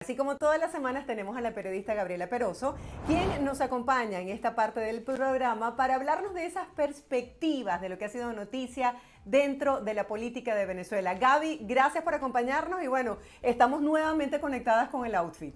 Así como todas las semanas tenemos a la periodista Gabriela Peroso, quien nos acompaña en esta parte del programa para hablarnos de esas perspectivas de lo que ha sido noticia dentro de la política de Venezuela. Gaby, gracias por acompañarnos y bueno, estamos nuevamente conectadas con el outfit.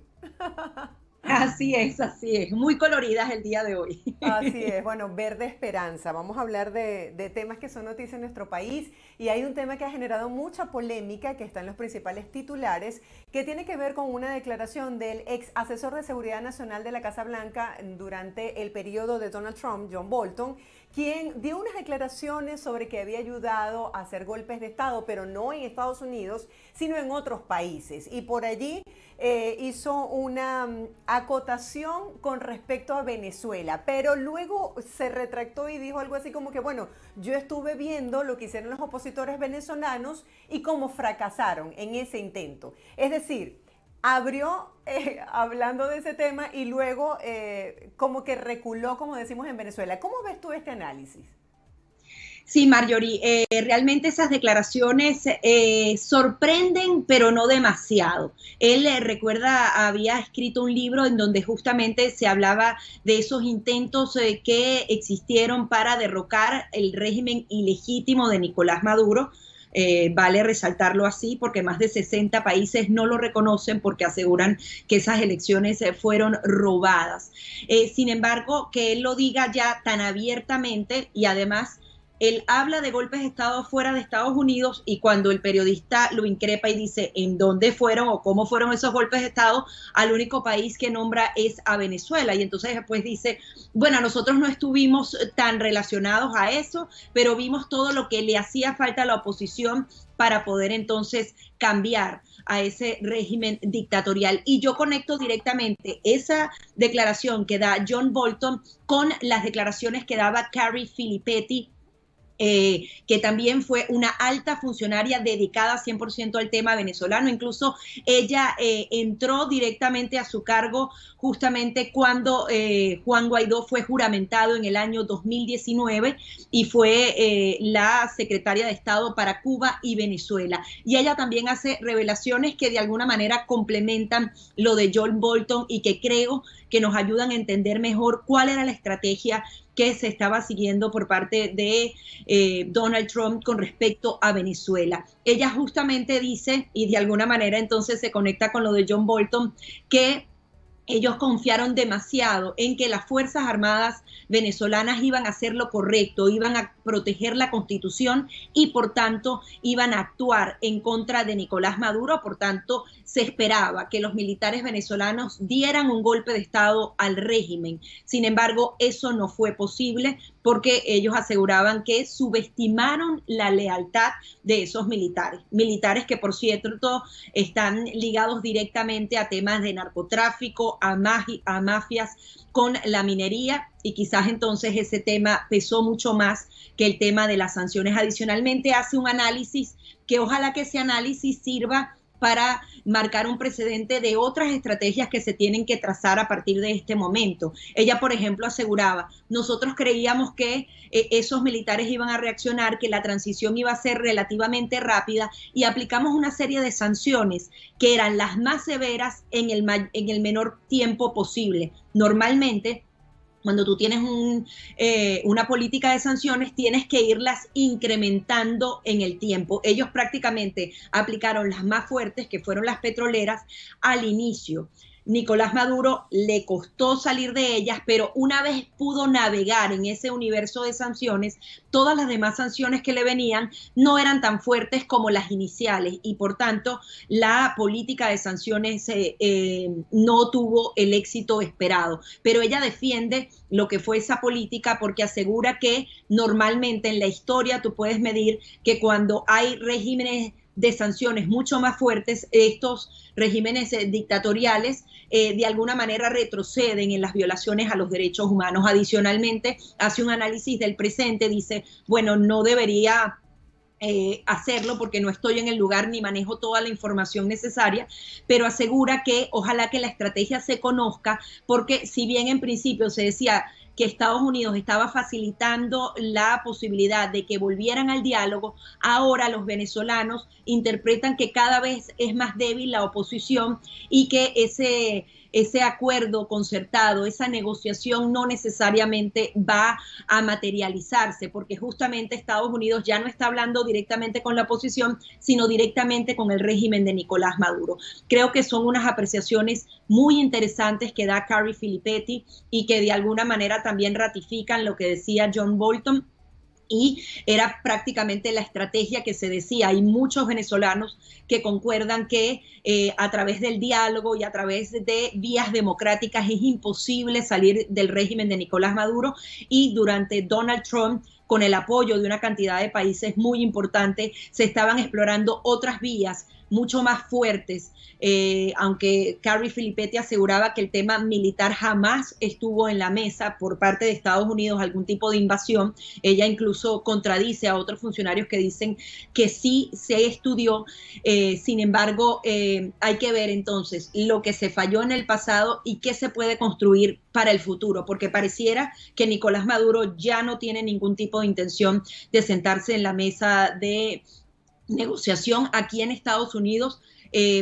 Así es, muy coloridas el día de hoy. Así es, bueno, verde esperanza. Vamos a hablar de temas que son noticias en nuestro país y hay un tema que ha generado mucha polémica que está en los principales titulares que tiene que ver con una declaración del ex asesor de seguridad nacional de la Casa Blanca durante el periodo de Donald Trump, John Bolton, quien dio unas declaraciones sobre que había ayudado a hacer golpes de Estado, pero no en Estados Unidos, sino en otros países. Y por allí hizo una acotación con respecto a Venezuela, pero luego se retractó y dijo algo así como que, bueno, yo estuve viendo lo que hicieron los opositores venezolanos y cómo fracasaron en ese intento. Es decir, abrió hablando de ese tema y luego como que reculó, como decimos en Venezuela. ¿Cómo ves tú este análisis? Sí, Marjorie, realmente esas declaraciones sorprenden, pero no demasiado. Él recuerda, había escrito un libro en donde justamente se hablaba de esos intentos que existieron para derrocar el régimen ilegítimo de Nicolás Maduro. Vale resaltarlo así porque más de 60 países no lo reconocen porque aseguran que esas elecciones fueron robadas. Sin embargo, que él lo diga ya tan abiertamente y además él habla de golpes de Estado fuera de Estados Unidos y cuando el periodista lo increpa y dice en dónde fueron o cómo fueron esos golpes de Estado, al único país que nombra es a Venezuela. Y entonces después dice, bueno, nosotros no estuvimos tan relacionados a eso, pero vimos todo lo que le hacía falta a la oposición para poder entonces cambiar a ese régimen dictatorial. Y yo conecto directamente esa declaración que da John Bolton con las declaraciones que daba Carrie Filipetti, que también fue una alta funcionaria dedicada 100% al tema venezolano. Incluso ella entró directamente a su cargo justamente cuando Juan Guaidó fue juramentado en el año 2019 y fue la secretaria de Estado para Cuba y Venezuela. Y ella también hace revelaciones que de alguna manera complementan lo de John Bolton y que creo que nos ayudan a entender mejor cuál era la estrategia que se estaba siguiendo por parte de Donald Trump con respecto a Venezuela. Ella justamente dice, y de alguna manera entonces se conecta con lo de John Bolton, que ellos confiaron demasiado en que las Fuerzas Armadas venezolanas iban a hacer lo correcto, iban a proteger la Constitución y por tanto iban a actuar en contra de Nicolás Maduro. Por tanto, se esperaba que los militares venezolanos dieran un golpe de Estado al régimen. Sin embargo, eso no fue posible porque ellos aseguraban que subestimaron la lealtad de esos militares que por cierto están ligados directamente a temas de narcotráfico, a mafias con la minería y quizás entonces ese tema pesó mucho más que el tema de las sanciones. Adicionalmente hace un análisis que ojalá que ese análisis sirva para marcar un precedente de otras estrategias que se tienen que trazar a partir de este momento. Ella, por ejemplo, aseguraba, nosotros creíamos que esos militares iban a reaccionar, que la transición iba a ser relativamente rápida y aplicamos una serie de sanciones que eran las más severas en el menor tiempo posible. Normalmente, cuando tú tienes una política de sanciones, tienes que irlas incrementando en el tiempo. Ellos prácticamente aplicaron las más fuertes, que fueron las petroleras, al inicio. Nicolás Maduro le costó salir de ellas, pero una vez pudo navegar en ese universo de sanciones, todas las demás sanciones que le venían no eran tan fuertes como las iniciales y por tanto la política de sanciones no tuvo el éxito esperado. Pero ella defiende lo que fue esa política porque asegura que normalmente en la historia tú puedes medir que cuando hay regímenes de sanciones mucho más fuertes, estos regímenes dictatoriales de alguna manera retroceden en las violaciones a los derechos humanos. Adicionalmente, hace un análisis del presente, dice, bueno, no debería hacerlo porque no estoy en el lugar ni manejo toda la información necesaria, pero asegura que ojalá que la estrategia se conozca porque si bien en principio se decía que Estados Unidos estaba facilitando la posibilidad de que volvieran al diálogo, ahora los venezolanos interpretan que cada vez es más débil la oposición y que ese acuerdo concertado, esa negociación no necesariamente va a materializarse, porque justamente Estados Unidos ya no está hablando directamente con la oposición, sino directamente con el régimen de Nicolás Maduro. Creo que son unas apreciaciones muy interesantes que da Carrie Filipetti y que de alguna manera también ratifican lo que decía John Bolton. Y era prácticamente la estrategia que se decía. Hay muchos venezolanos que concuerdan que a través del diálogo y a través de vías democráticas es imposible salir del régimen de Nicolás Maduro, y durante Donald Trump, con el apoyo de una cantidad de países muy importante, se estaban explorando otras vías mucho más fuertes, aunque Carrie Filipetti aseguraba que el tema militar jamás estuvo en la mesa por parte de Estados Unidos, algún tipo de invasión. Ella incluso contradice a otros funcionarios que dicen que sí se estudió. Sin embargo, hay que ver entonces lo que se falló en el pasado y qué se puede construir para el futuro, porque pareciera que Nicolás Maduro ya no tiene ningún tipo de intención de sentarse en la mesa de negociación aquí en Estados Unidos.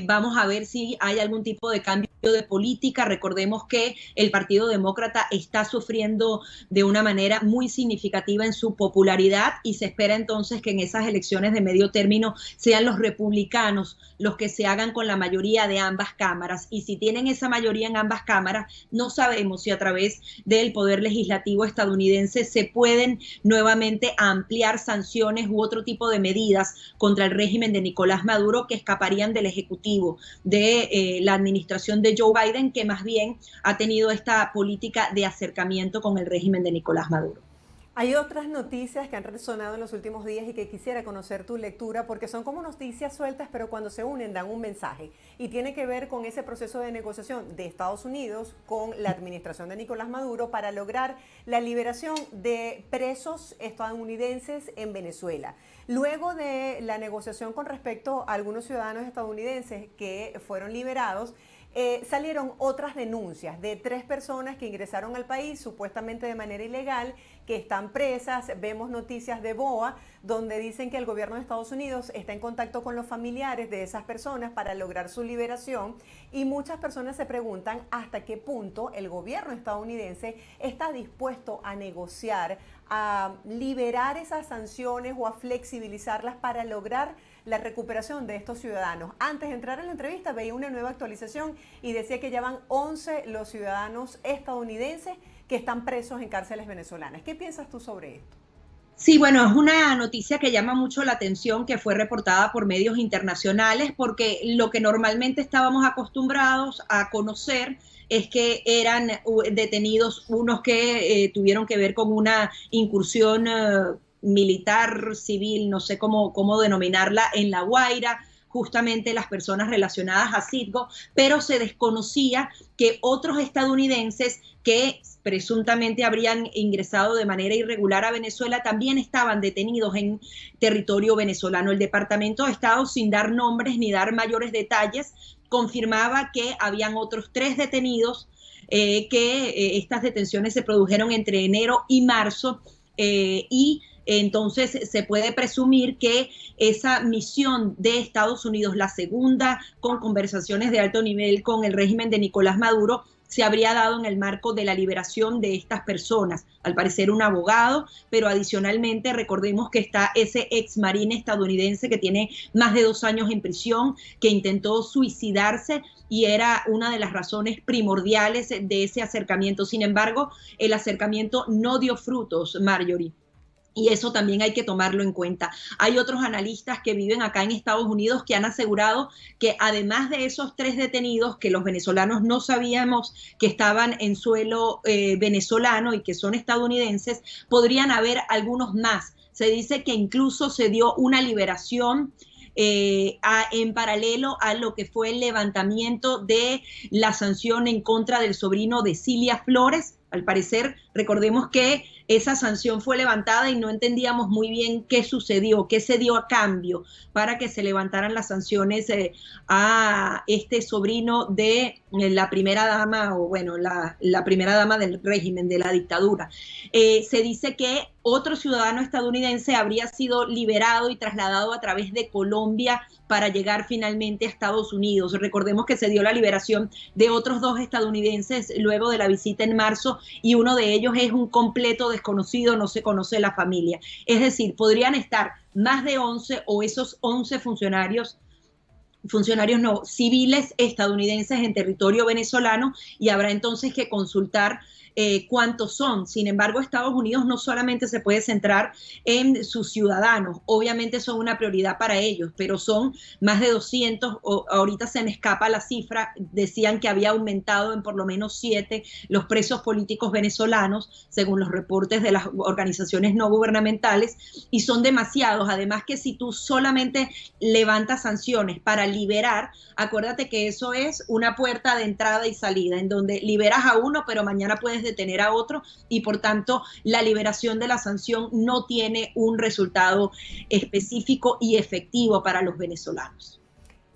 Vamos a ver si hay algún tipo de cambio de política. Recordemos que el Partido Demócrata está sufriendo de una manera muy significativa en su popularidad, y se espera entonces que en esas elecciones de medio término sean los republicanos los que se hagan con la mayoría de ambas cámaras, y si tienen esa mayoría en ambas cámaras, no sabemos si a través del Poder Legislativo estadounidense se pueden nuevamente ampliar sanciones u otro tipo de medidas contra el régimen de Nicolás Maduro que escaparían del Ejecutivo de la administración de Joe Biden, que más bien ha tenido esta política de acercamiento con el régimen de Nicolás Maduro. Hay otras noticias que han resonado en los últimos días y que quisiera conocer tu lectura, porque son como noticias sueltas, pero cuando se unen dan un mensaje, y tiene que ver con ese proceso de negociación de Estados Unidos con la administración de Nicolás Maduro para lograr la liberación de presos estadounidenses en Venezuela. Luego de la negociación con respecto a algunos ciudadanos estadounidenses que fueron liberados, salieron otras denuncias de 3 personas que ingresaron al país supuestamente de manera ilegal, que están presas. Vemos noticias de BOA donde dicen que el gobierno de Estados Unidos está en contacto con los familiares de esas personas para lograr su liberación, y muchas personas se preguntan hasta qué punto el gobierno estadounidense está dispuesto a negociar, a liberar esas sanciones o a flexibilizarlas para lograr la recuperación de estos ciudadanos. Antes de entrar en la entrevista veía una nueva actualización y decía que ya van 11 los ciudadanos estadounidenses que están presos en cárceles venezolanas. ¿Qué piensas tú sobre esto? Sí, bueno, es una noticia que llama mucho la atención, que fue reportada por medios internacionales, porque lo que normalmente estábamos acostumbrados a conocer es que eran detenidos unos que tuvieron que ver con una incursión militar, civil, no sé cómo denominarla, en La Guaira, justamente las personas relacionadas a Citgo, pero se desconocía que otros estadounidenses que presuntamente habrían ingresado de manera irregular a Venezuela también estaban detenidos en territorio venezolano. El Departamento de Estado, sin dar nombres ni dar mayores detalles, confirmaba que habían otros 3 detenidos, que estas detenciones se produjeron entre enero y marzo, y entonces se puede presumir que esa misión de Estados Unidos, la segunda con conversaciones de alto nivel con el régimen de Nicolás Maduro, se habría dado en el marco de la liberación de estas personas. Al parecer un abogado, pero adicionalmente recordemos que está ese ex marine estadounidense que tiene más de 2 años en prisión, que intentó suicidarse y era una de las razones primordiales de ese acercamiento. Sin embargo, el acercamiento no dio frutos, Marjorie. Y eso también hay que tomarlo en cuenta. Hay otros analistas que viven acá en Estados Unidos que han asegurado que además de esos 3 detenidos que los venezolanos no sabíamos que estaban en suelo venezolano y que son estadounidenses, podrían haber algunos más. Se dice que incluso se dio una liberación en paralelo a lo que fue el levantamiento de la sanción en contra del sobrino de Cilia Flores, Al parecer, recordemos que esa sanción fue levantada y no entendíamos muy bien qué sucedió, qué se dio a cambio para que se levantaran las sanciones a este sobrino de la primera dama, o bueno, la primera dama del régimen, de la dictadura. Se dice que otro ciudadano estadounidense habría sido liberado y trasladado a través de Colombia para llegar finalmente a Estados Unidos. Recordemos que se dio la liberación de otros 2 estadounidenses luego de la visita en marzo, y uno de ellos es un completo desconocido, no se conoce la familia. Es decir, podrían estar más de 11 o esos 11 funcionarios no, civiles estadounidenses en territorio venezolano, y habrá entonces que consultar cuántos son. Sin embargo, Estados Unidos no solamente se puede centrar en sus ciudadanos, obviamente son una prioridad para ellos, pero son más de 200, ahorita se me escapa la cifra, decían que había aumentado en por lo menos 7 los presos políticos venezolanos, según los reportes de las organizaciones no gubernamentales, y son demasiados. Además que si tú solamente levantas sanciones para liberar, acuérdate que eso es una puerta de entrada y salida, en donde liberas a uno, pero mañana puedes detener a otro, y por tanto la liberación de la sanción no tiene un resultado específico y efectivo para los venezolanos.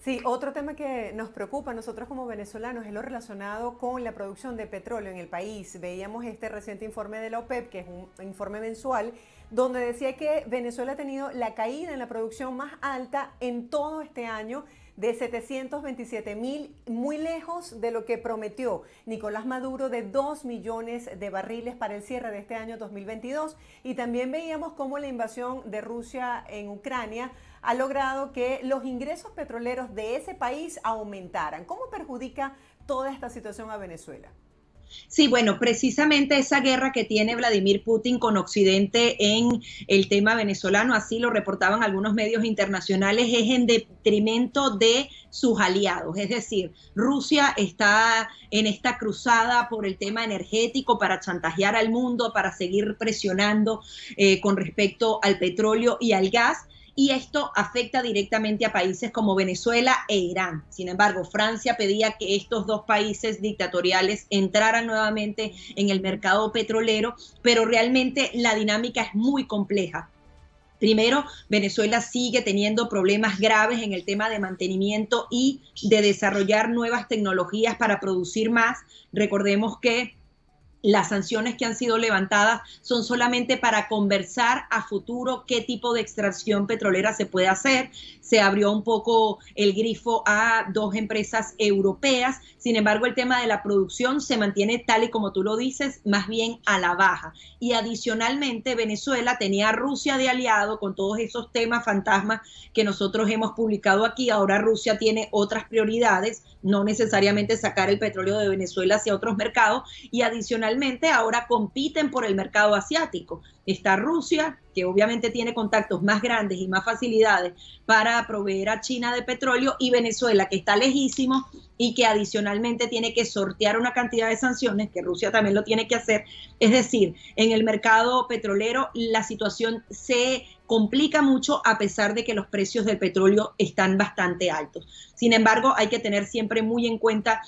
Sí, otro tema que nos preocupa a nosotros como venezolanos es lo relacionado con la producción de petróleo en el país. Veíamos este reciente informe de la OPEP, que es un informe mensual, donde decía que Venezuela ha tenido la caída en la producción más alta en todo este año, de 727.000, muy lejos de lo que prometió Nicolás Maduro, de 2 millones de barriles para el cierre de este año 2022. Y también veíamos cómo la invasión de Rusia en Ucrania ha logrado que los ingresos petroleros de ese país aumentaran. ¿Cómo perjudica toda esta situación a Venezuela? Sí, bueno, precisamente esa guerra que tiene Vladimir Putin con Occidente en el tema venezolano, así lo reportaban algunos medios internacionales, es en detrimento de sus aliados. Es decir, Rusia está en esta cruzada por el tema energético para chantajear al mundo, para seguir presionando con respecto al petróleo y al gas. Y esto afecta directamente a países como Venezuela e Irán. Sin embargo, Francia pedía que estos 2 países dictatoriales entraran nuevamente en el mercado petrolero, pero realmente la dinámica es muy compleja. Primero, Venezuela sigue teniendo problemas graves en el tema de mantenimiento y de desarrollar nuevas tecnologías para producir más. Recordemos que las sanciones que han sido levantadas son solamente para conversar a futuro qué tipo de extracción petrolera se puede hacer. Se abrió un poco el grifo a 2 empresas europeas. Sin embargo, el tema de la producción se mantiene tal y como tú lo dices, más bien a la baja. Y adicionalmente, Venezuela tenía a Rusia de aliado con todos esos temas fantasmas que nosotros hemos publicado aquí. Ahora Rusia tiene otras prioridades, no necesariamente sacar el petróleo de Venezuela hacia otros mercados, y adicionalmente ahora compiten por el mercado asiático. Está Rusia, que obviamente tiene contactos más grandes y más facilidades para proveer a China de petróleo, y Venezuela, que está lejísimo y que adicionalmente tiene que sortear una cantidad de sanciones, que Rusia también lo tiene que hacer. Es decir, en el mercado petrolero la situación se complica mucho a pesar de que los precios del petróleo están bastante altos. Sin embargo, hay que tener siempre muy en cuenta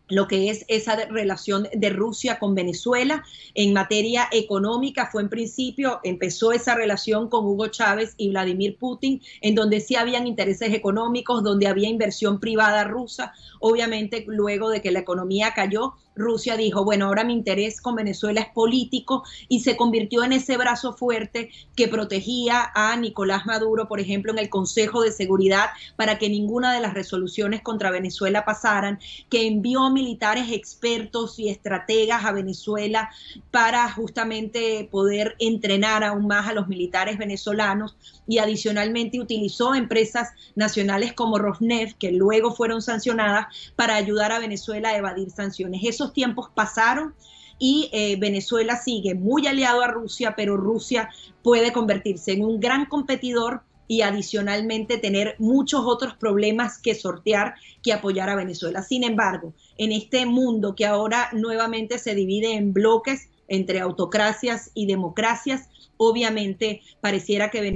lo que es esa relación de Rusia con Venezuela. En materia económica en principio, empezó esa relación con Hugo Chávez y Vladimir Putin, en donde sí habían intereses económicos, donde había inversión privada rusa. Obviamente, luego de que la economía cayó, Rusia dijo, bueno, ahora mi interés con Venezuela es político, y se convirtió en ese brazo fuerte que protegía a Nicolás Maduro, por ejemplo, en el Consejo de Seguridad, para que ninguna de las resoluciones contra Venezuela pasaran, que envió militares expertos y estrategas a Venezuela para justamente poder entrenar aún más a los militares venezolanos, y adicionalmente utilizó empresas nacionales como Rosneft, que luego fueron sancionadas, para ayudar a Venezuela a evadir sanciones. Esos tiempos pasaron y Venezuela sigue muy aliado a Rusia, pero Rusia puede convertirse en un gran competidor y adicionalmente tener muchos otros problemas que sortear, que apoyar a Venezuela. Sin embargo, en este mundo que ahora nuevamente se divide en bloques, entre autocracias y democracias. Obviamente pareciera que el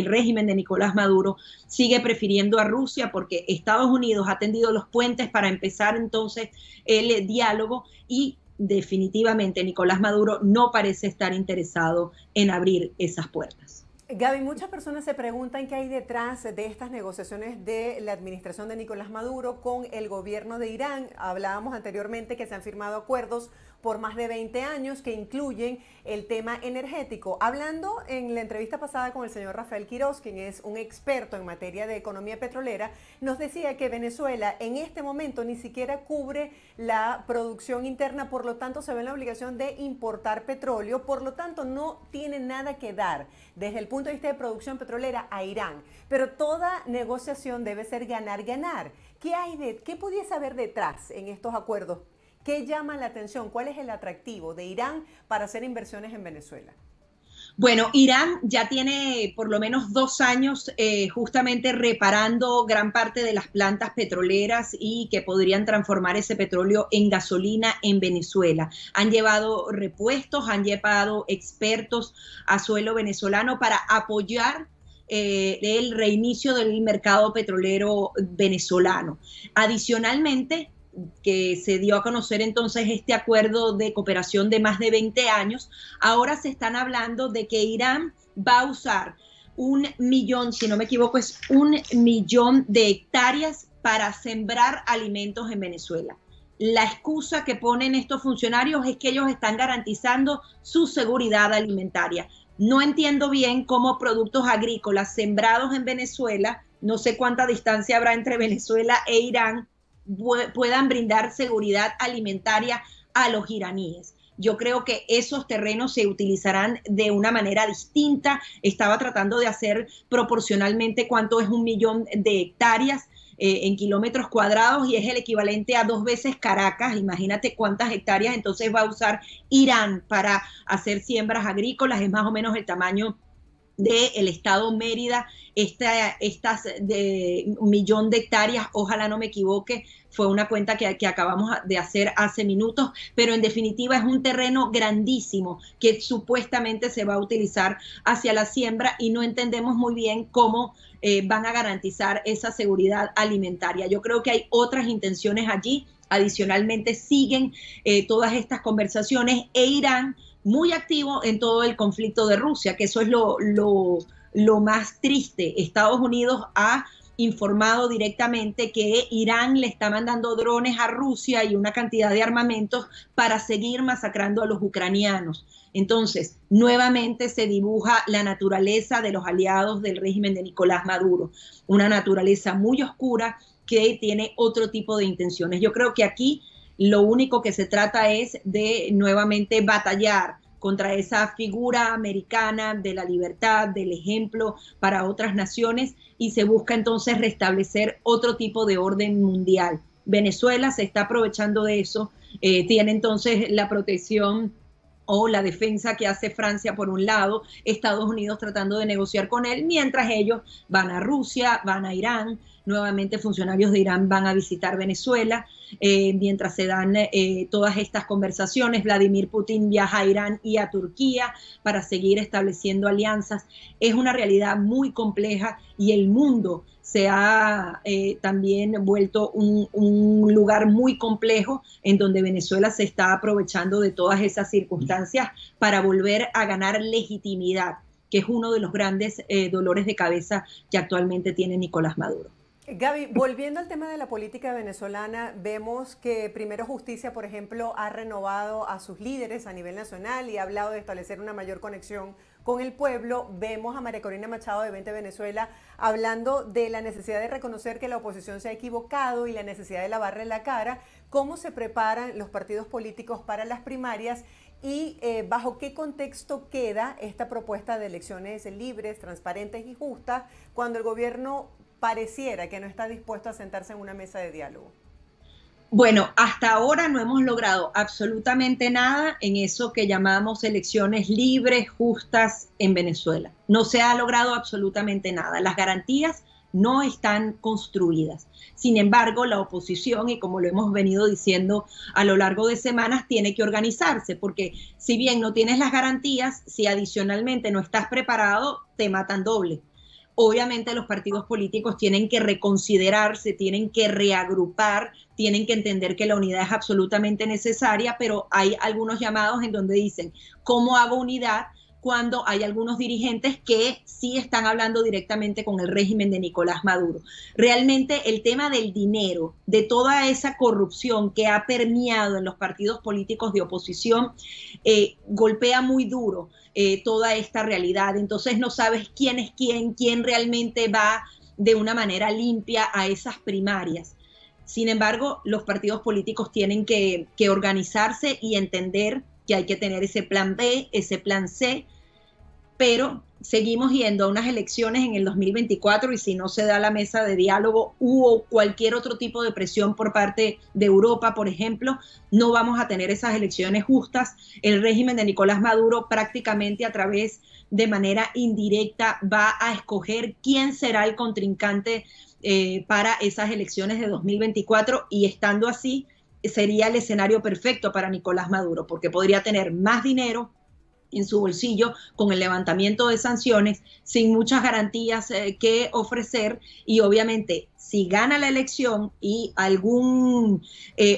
régimen de Nicolás Maduro sigue prefiriendo a Rusia porque Estados Unidos ha tendido los puentes para empezar entonces el diálogo y definitivamente Nicolás Maduro no parece estar interesado en abrir esas puertas. Gaby, muchas personas se preguntan qué hay detrás de estas negociaciones de la administración de Nicolás Maduro con el gobierno de Irán. Hablábamos anteriormente que se han firmado acuerdos por más de 20 años que incluyen el tema energético. Hablando en la entrevista pasada con el señor Rafael Quiroz, quien es un experto en materia de economía petrolera, nos decía que Venezuela en este momento ni siquiera cubre la producción interna, por lo tanto se ve en la obligación de importar petróleo, por lo tanto no tiene nada que dar desde el punto de vista de producción petrolera a Irán. Pero toda negociación debe ser ganar-ganar. ¿Qué pudiese haber detrás en estos acuerdos? ¿Qué llama la atención? ¿Cuál es el atractivo de Irán para hacer inversiones en Venezuela? Bueno, Irán ya tiene por lo menos 2 años justamente reparando gran parte de las plantas petroleras y que podrían transformar ese petróleo en gasolina en Venezuela. Han llevado repuestos, han llevado expertos a suelo venezolano para apoyar el reinicio del mercado petrolero venezolano. Adicionalmente, que se dio a conocer entonces este acuerdo de cooperación de más de 20 años, ahora se están hablando de que Irán va a usar 1 millón, si no me equivoco, es 1 millón de hectáreas para sembrar alimentos en Venezuela. La excusa que ponen estos funcionarios es que ellos están garantizando su seguridad alimentaria. No entiendo bien cómo productos agrícolas sembrados en Venezuela, no sé cuánta distancia habrá entre Venezuela e Irán, puedan brindar seguridad alimentaria a los iraníes. Yo creo que esos terrenos se utilizarán de una manera distinta. Estaba tratando de hacer proporcionalmente cuánto es 1 millón de hectáreas en kilómetros cuadrados y es el equivalente a 2 veces Caracas. Imagínate cuántas hectáreas entonces va a usar Irán para hacer siembras agrícolas. Es más o menos el tamaño del estado Mérida, estas de 1 millón de hectáreas, ojalá no me equivoque, fue una cuenta que acabamos de hacer hace minutos, pero en definitiva es un terreno grandísimo que supuestamente se va a utilizar hacia la siembra y no entendemos muy bien cómo van a garantizar esa seguridad alimentaria. Yo creo que hay otras intenciones allí. Adicionalmente siguen todas estas conversaciones e Irán muy activo en todo el conflicto de Rusia, que eso es lo más triste. Estados Unidos ha informado directamente que Irán le está mandando drones a Rusia y una cantidad de armamentos para seguir masacrando a los ucranianos. Entonces, nuevamente se dibuja la naturaleza de los aliados del régimen de Nicolás Maduro, una naturaleza muy oscura que tiene otro tipo de intenciones. Yo creo que aquí lo único que se trata es de nuevamente batallar contra esa figura americana de la libertad, del ejemplo para otras naciones y se busca entonces restablecer otro tipo de orden mundial. Venezuela se está aprovechando de eso, tiene entonces la protección o la defensa que hace Francia por un lado, Estados Unidos tratando de negociar con él, mientras ellos van a Rusia, van a Irán, nuevamente funcionarios de Irán van a visitar Venezuela, mientras se dan todas estas conversaciones, Vladimir Putin viaja a Irán y a Turquía para seguir estableciendo alianzas. Es una realidad muy compleja y el mundo se ha también vuelto un lugar muy complejo en donde Venezuela se está aprovechando de todas esas circunstancias para volver a ganar legitimidad, que es uno de los grandes dolores de cabeza que actualmente tiene Nicolás Maduro. Gaby, volviendo al tema de la política venezolana, vemos que Primero Justicia, por ejemplo, ha renovado a sus líderes a nivel nacional y ha hablado de establecer una mayor conexión con el pueblo. Vemos a María Corina Machado de 20 Venezuela hablando de la necesidad de reconocer que la oposición se ha equivocado y la necesidad de lavarle la cara. ¿Cómo se preparan los partidos políticos para las primarias y bajo qué contexto queda esta propuesta de elecciones libres, transparentes y justas cuando el gobierno pareciera que no está dispuesto a sentarse en una mesa de diálogo? Bueno, hasta ahora no hemos logrado absolutamente nada en eso que llamamos elecciones libres, justas en Venezuela. No se ha logrado absolutamente nada. Las garantías no están construidas. Sin embargo, la oposición, y como lo hemos venido diciendo a lo largo de semanas, tiene que organizarse, porque si bien no tienes las garantías, si adicionalmente no estás preparado, te matan doble. Obviamente los partidos políticos tienen que reconsiderarse, tienen que reagrupar, tienen que entender que la unidad es absolutamente necesaria, pero hay algunos llamados en donde dicen, ¿cómo hago unidad? Cuando hay algunos dirigentes que sí están hablando directamente con el régimen de Nicolás Maduro. Realmente el tema del dinero, de toda esa corrupción que ha permeado en los partidos políticos de oposición, golpea muy duro toda esta realidad. Entonces no sabes quién es quién realmente va de una manera limpia a esas primarias. Sin embargo, los partidos políticos tienen que organizarse y entender que hay que tener ese plan B, ese plan C, pero seguimos yendo a unas elecciones en el 2024 y si no se da la mesa de diálogo o cualquier otro tipo de presión por parte de Europa, por ejemplo, no vamos a tener esas elecciones justas. El régimen de Nicolás Maduro prácticamente a través de manera indirecta va a escoger quién será el contrincante para esas elecciones de 2024 y estando así sería el escenario perfecto para Nicolás Maduro porque podría tener más dinero en su bolsillo con el levantamiento de sanciones sin muchas garantías que ofrecer y obviamente si gana la elección y algún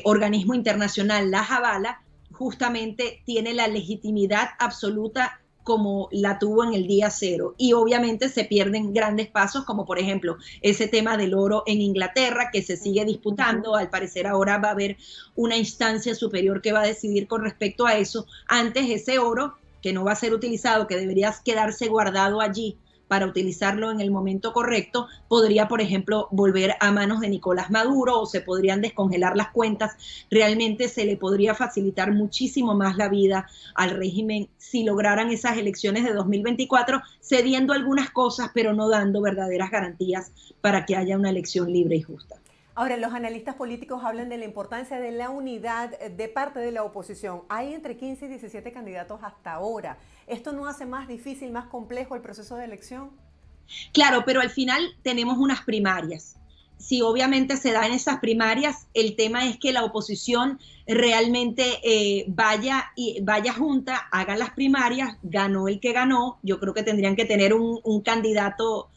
organismo internacional las avala, justamente tiene la legitimidad absoluta como la tuvo en el día cero y obviamente se pierden grandes pasos como por ejemplo ese tema del oro en Inglaterra que se sigue disputando, al parecer ahora va a haber una instancia superior que va a decidir con respecto a eso, antes ese oro que no va a ser utilizado, que debería quedarse guardado allí para utilizarlo en el momento correcto, podría, por ejemplo, volver a manos de Nicolás Maduro o se podrían descongelar las cuentas. Realmente se le podría facilitar muchísimo más la vida al régimen si lograran esas elecciones de 2024, cediendo algunas cosas, pero no dando verdaderas garantías para que haya una elección libre y justa. Ahora, los analistas políticos hablan de la importancia de la unidad de parte de la oposición. Hay entre 15 y 17 candidatos hasta ahora. ¿Esto no hace más difícil, más complejo el proceso de elección? Claro, pero al final tenemos unas primarias. Si obviamente se da en esas primarias, el tema es que la oposición realmente vaya junta, haga las primarias, ganó el que ganó. Yo creo que tendrían que tener un candidato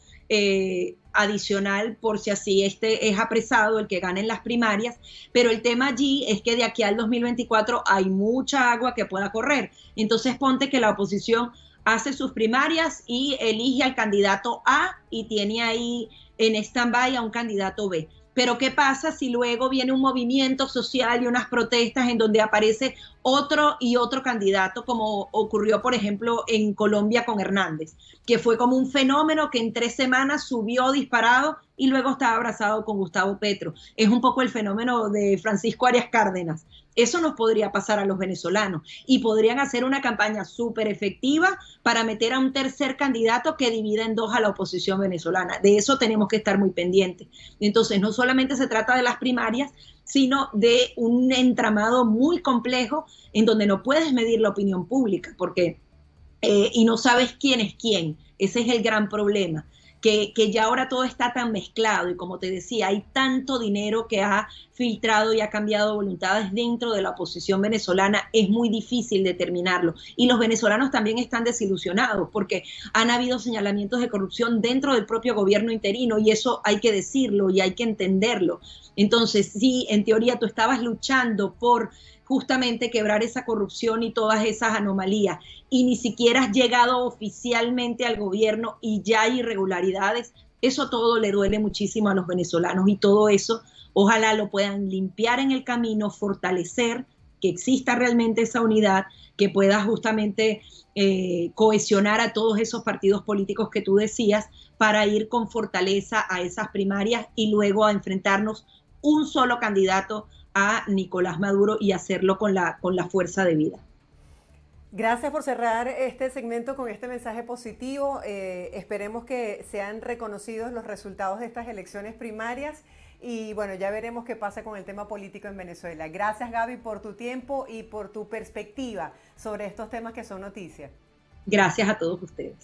adicional por si así este es apresado el que gane en las primarias, pero el tema allí es que de aquí al 2024 hay mucha agua que pueda correr, entonces ponte que la oposición hace sus primarias y elige al candidato A y tiene ahí en stand-by a un candidato B. Pero ¿qué pasa si luego viene un movimiento social y unas protestas en donde aparece otro y otro candidato, como ocurrió, por ejemplo, en Colombia con Hernández, que fue como un fenómeno que en 3 semanas subió disparado y luego estaba abrazado con Gustavo Petro? Es un poco el fenómeno de Francisco Arias Cárdenas. Eso nos podría pasar a los venezolanos y podrían hacer una campaña súper efectiva para meter a un tercer candidato que divida en dos a la oposición venezolana. De eso tenemos que estar muy pendientes. Entonces, no solamente se trata de las primarias, sino de un entramado muy complejo en donde no puedes medir la opinión pública porque y no sabes quién es quién. Ese es el gran problema. Que ya ahora todo está tan mezclado y como te decía, hay tanto dinero que ha filtrado y ha cambiado voluntades dentro de la oposición venezolana, es muy difícil determinarlo. Y los venezolanos también están desilusionados porque han habido señalamientos de corrupción dentro del propio gobierno interino y eso hay que decirlo y hay que entenderlo. Entonces, sí, en teoría tú estabas luchando por justamente quebrar esa corrupción y todas esas anomalías y ni siquiera has llegado oficialmente al gobierno y ya hay irregularidades, eso todo le duele muchísimo a los venezolanos y todo eso ojalá lo puedan limpiar en el camino, fortalecer, que exista realmente esa unidad, que pueda justamente cohesionar a todos esos partidos políticos que tú decías para ir con fortaleza a esas primarias y luego a enfrentarnos un solo candidato a Nicolás Maduro y hacerlo con la fuerza de vida. Gracias por cerrar este segmento con este mensaje positivo. Esperemos que sean reconocidos los resultados de estas elecciones primarias y bueno, ya veremos qué pasa con el tema político en Venezuela. Gracias, Gaby, por tu tiempo y por tu perspectiva sobre estos temas que son noticias. Gracias a todos ustedes.